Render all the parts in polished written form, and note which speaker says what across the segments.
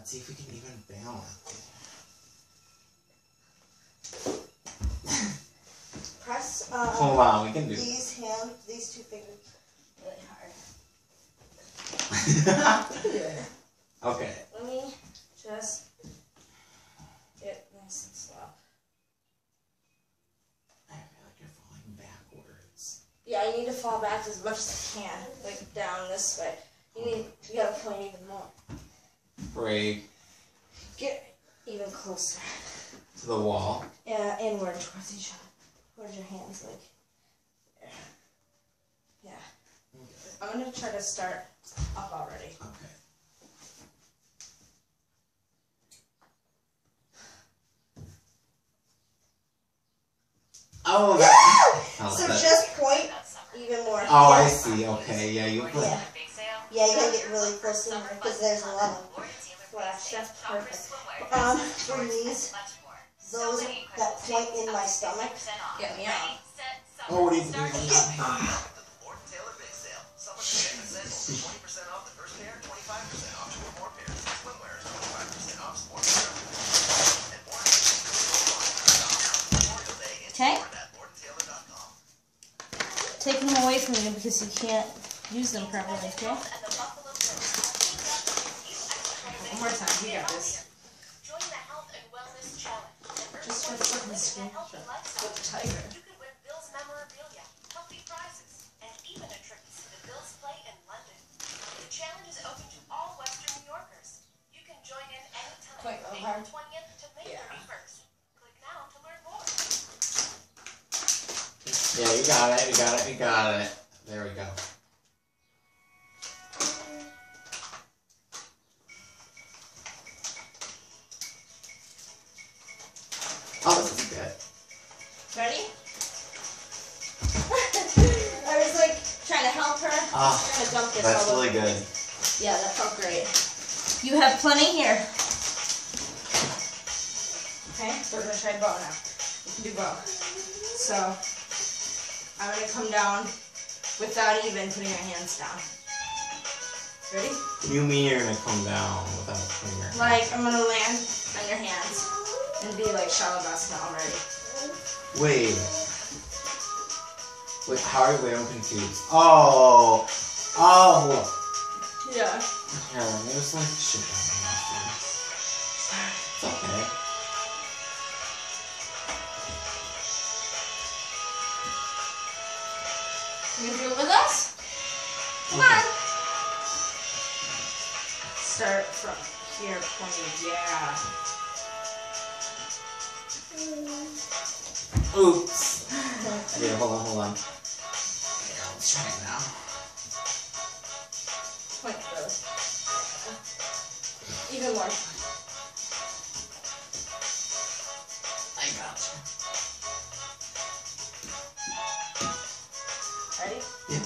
Speaker 1: Let's see if we can even balance.
Speaker 2: Press
Speaker 1: hold on, we can do
Speaker 2: these two fingers really hard. You can do it.
Speaker 1: Okay.
Speaker 2: Let me just get nice and slow.
Speaker 1: I feel like you're falling backwards.
Speaker 2: Yeah, you need to fall back as much as you can, like down this way. You gotta point even more.
Speaker 1: Break.
Speaker 2: Get even closer.
Speaker 1: To the wall.
Speaker 2: Yeah, inward towards each other. Towards your hands, like there. Yeah. Okay. I'm gonna try to start up already.
Speaker 1: Okay. Oh, that.
Speaker 2: So just point even more.
Speaker 1: Oh, I see. Okay, yeah, you play.
Speaker 2: Yeah, you gotta get really close to her because there's a lot of flash. That's perfect. For these, those that point in my stomach, get me out.
Speaker 1: Oh, what do you do?
Speaker 2: Okay? Take them away from you because you can't use them properly, okay? One more time, you got this. Just for the screenshot with the tiger. You could win Bill's memorabilia, healthy prizes, and even a trip to see the Bills play in London. The challenge is open to all Western New Yorkers. You can join in anytime from April 20th to May 31st. Click now to learn more.
Speaker 1: Yeah, you got it, you got it, you got it. There we go. Oh, this is good.
Speaker 2: Ready? I was like trying to help her.
Speaker 1: Ah,
Speaker 2: trying to dump this
Speaker 1: that's
Speaker 2: all
Speaker 1: really
Speaker 2: over.
Speaker 1: good.
Speaker 2: Yeah, that felt great. You have plenty here. Okay, we're gonna try bow now. You can do bow. So I'm gonna come down without even putting your hands down. Ready?
Speaker 1: You mean you're gonna come down without putting your hands?
Speaker 2: Like I'm gonna land on your hands and be like Shalabhasana already.
Speaker 1: Wait, how are you? Wait, I'm confused. Oh!
Speaker 2: Yeah.
Speaker 1: Here, let me just like shit on my It's okay.
Speaker 2: You can do it with us? Come on. Start from here, pointing. Yeah.
Speaker 1: Oops. Yeah, hold on. Here, let's try it now.
Speaker 2: Point those. Even more.
Speaker 1: I got you.
Speaker 2: Ready?
Speaker 1: Yeah.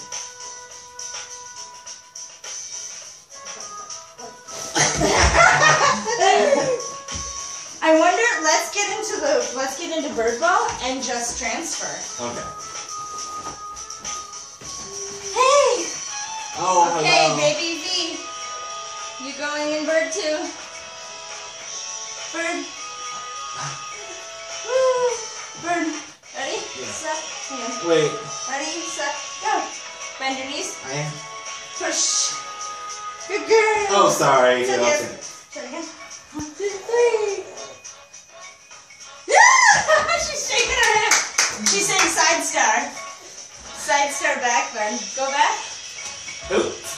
Speaker 1: I
Speaker 2: wonder. Let's get into bird ball and just transfer.
Speaker 1: Okay.
Speaker 2: Hey.
Speaker 1: Oh,
Speaker 2: okay,
Speaker 1: hello.
Speaker 2: baby V. You going in bird too? Bird. Woo. Bird. Ready?
Speaker 1: Yeah.
Speaker 2: Set. Hang on.
Speaker 1: Wait.
Speaker 2: Ready? Set. Go. Bend your knees.
Speaker 1: I am.
Speaker 2: Push. Good girl.
Speaker 1: Oh, sorry.
Speaker 2: Try
Speaker 1: Yeah,
Speaker 2: again. Try again. 1, 2, 3. She's shaking her hip. She's saying side star. Side star back bend. Go back.
Speaker 1: Oops.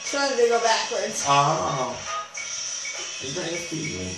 Speaker 2: She wanted to go backwards.
Speaker 1: Oh. Are you trying to feed me?